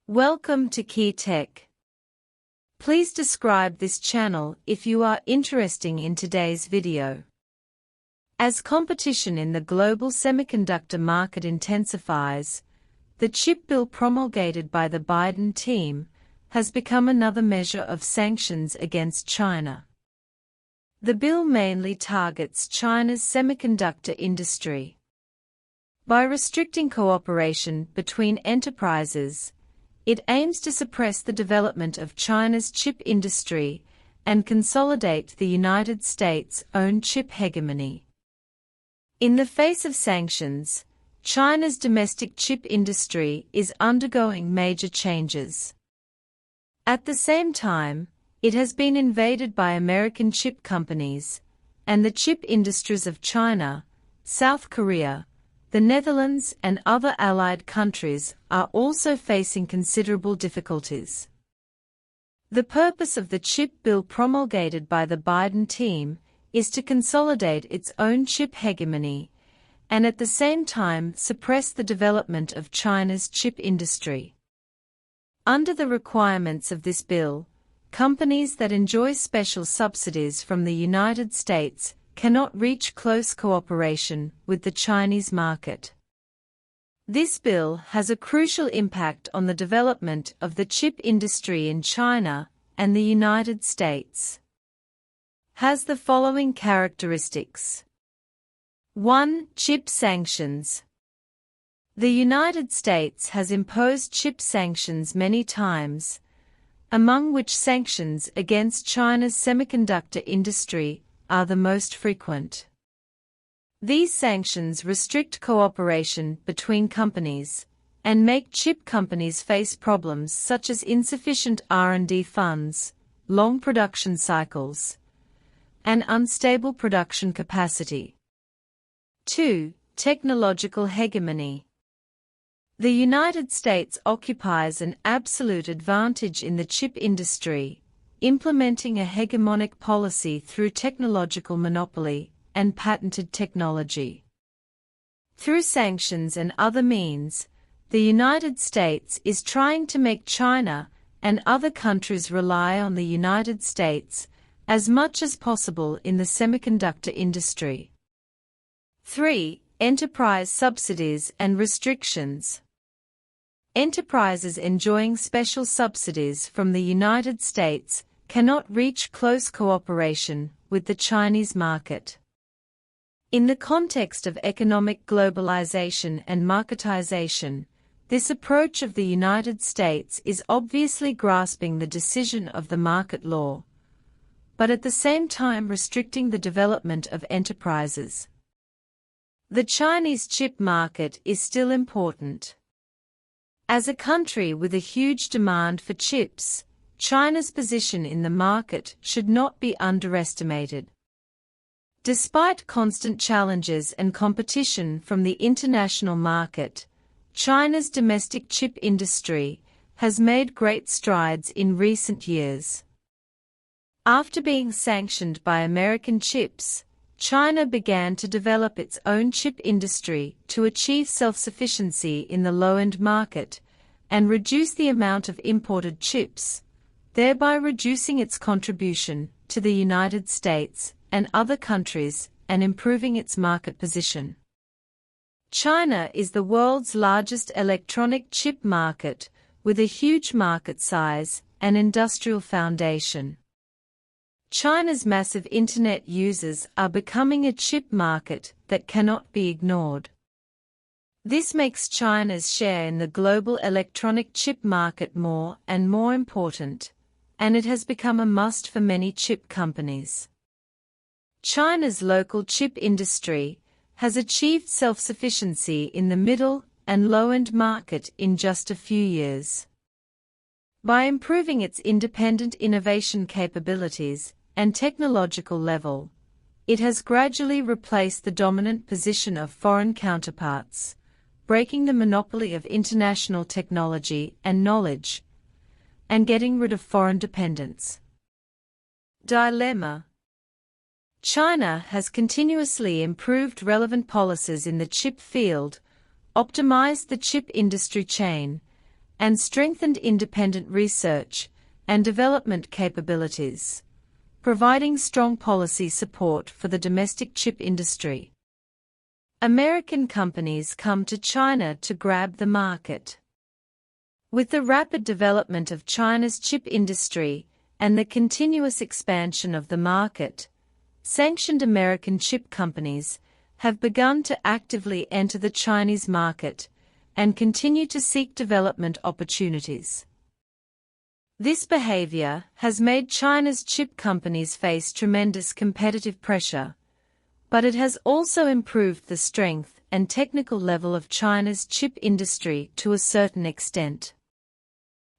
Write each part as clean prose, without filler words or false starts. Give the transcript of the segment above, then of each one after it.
Welcome to Key Tech. Please describe this channel if you are interested in today's video. As competition in the global semiconductor market intensifies, the chip bill promulgated by the Biden team has become another measure of sanctions against China. The bill mainly targets China's semiconductor industry. By restricting cooperation between enterprises, it aims to suppress the development of China's chip industry and consolidate the United States' own chip hegemony. In the face of sanctions, China's domestic chip industry is undergoing major changes. At the same time, it has been invaded by American chip companies, and the chip industries of China, South Korea, the Netherlands and other allied countries are also facing considerable difficulties. The purpose of the chip bill promulgated by the Biden team is to consolidate its own chip hegemony and at the same time suppress the development of China's chip industry. Under the requirements of this bill, companies that enjoy special subsidies from the United States cannot reach close cooperation with the Chinese market. This bill has a crucial impact on the development of the chip industry in China and the United States. Has the following characteristics. 1. Chip sanctions. The United States has imposed chip sanctions many times, among which sanctions against China's semiconductor industry are the most frequent. These sanctions restrict cooperation between companies and make chip companies face problems such as insufficient R&D funds, long production cycles, and unstable production capacity. 2. Technological hegemony. The United States occupies an absolute advantage in the chip industry, implementing a hegemonic policy through technological monopoly and patented technology. Through sanctions and other means, the United States is trying to make China and other countries rely on the United States as much as possible in the semiconductor industry. 3. Enterprise subsidies and restrictions. Enterprises enjoying special subsidies from the United States cannot reach close cooperation with the Chinese market. In the context of economic globalization and marketization, this approach of the United States is obviously grasping the decision of the market law, but at the same time restricting the development of enterprises. The Chinese chip market is still important. As a country with a huge demand for chips, China's position in the market should not be underestimated. Despite constant challenges and competition from the international market, China's domestic chip industry has made great strides in recent years. After being sanctioned by American chips, China began to develop its own chip industry to achieve self-sufficiency in the low-end market and reduce the amount of imported chips, thereby reducing its contribution to the United States and other countries and improving its market position. China is the world's largest electronic chip market, with a huge market size and industrial foundation. China's massive internet users are becoming a chip market that cannot be ignored. This makes China's share in the global electronic chip market more and more important, and it has become a must for many chip companies. China's local chip industry has achieved self-sufficiency in the middle and low-end market in just a few years. By improving its independent innovation capabilities and technological level, it has gradually replaced the dominant position of foreign counterparts, breaking the monopoly of international technology and knowledge, and getting rid of foreign dependence. Dilemma. China has continuously improved relevant policies in the chip field, optimized the chip industry chain, and strengthened independent research and development capabilities, providing strong policy support for the domestic chip industry. American companies come to China to grab the market. With the rapid development of China's chip industry and the continuous expansion of the market, sanctioned American chip companies have begun to actively enter the Chinese market and continue to seek development opportunities. This behavior has made China's chip companies face tremendous competitive pressure, but it has also improved the strength and technical level of China's chip industry to a certain extent.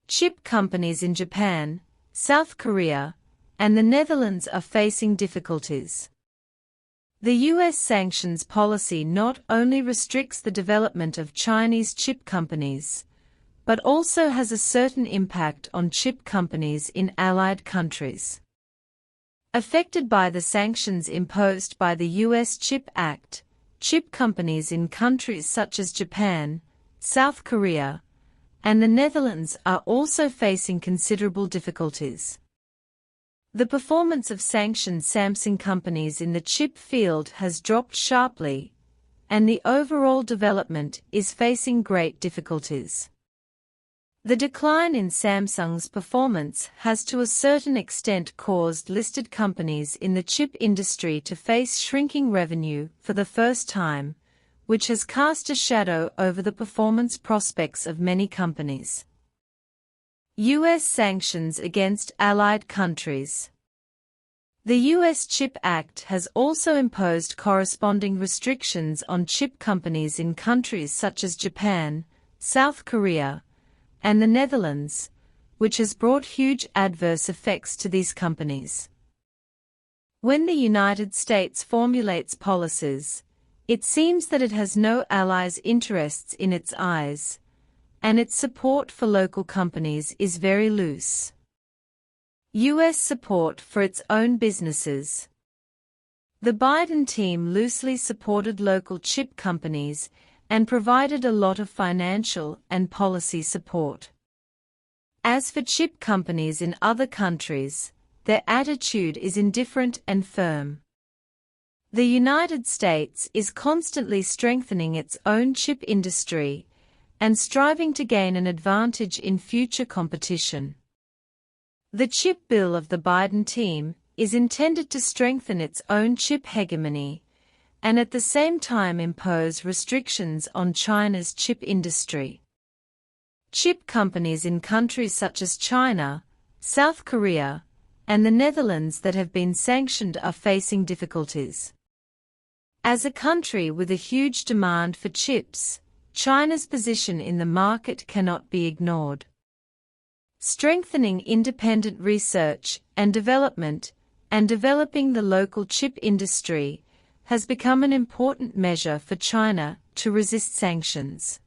Chip companies in Japan, South Korea, and the Netherlands are facing difficulties. The U.S. sanctions policy not only restricts the development of Chinese chip companies, but also has a certain impact on chip companies in allied countries. Affected by the sanctions imposed by the U.S. CHIP Act, chip companies in countries such as Japan, South Korea, and the Netherlands are also facing considerable difficulties. The performance of sanctioned tsmc companies in the chip field has dropped sharply, and the overall development is facing great difficulties. The decline in Samsung's performance has to a certain extent caused listed companies in the chip industry to face shrinking revenue for the first time, which has cast a shadow over the performance prospects of many companies. U.S. sanctions against allied countries. The U.S. CHIP Act has also imposed corresponding restrictions on chip companies in countries such as Japan, South Korea, and the Netherlands, which has brought huge adverse effects to these companies. When the United States formulates policies, it seems that it has no allies' interests in its eyes, and its support for local companies is very loose. U.S. support for its own businesses. The Biden team loosely supported local chip companies and provided a lot of financial and policy support. As for chip companies in other countries, their attitude is indifferent and firm. The United States is constantly strengthening its own chip industry and striving to gain an advantage in future competition. The chip bill of the Biden team is intended to strengthen its own chip hegemony and at the same time impose restrictions on China's chip industry. Chip companies in countries such as China, South Korea, and the Netherlands that have been sanctioned are facing difficulties. As a country with a huge demand for chips, China's position in the market cannot be ignored. Strengthening independent research and development and developing the local chip industry has become an important measure for China to resist sanctions.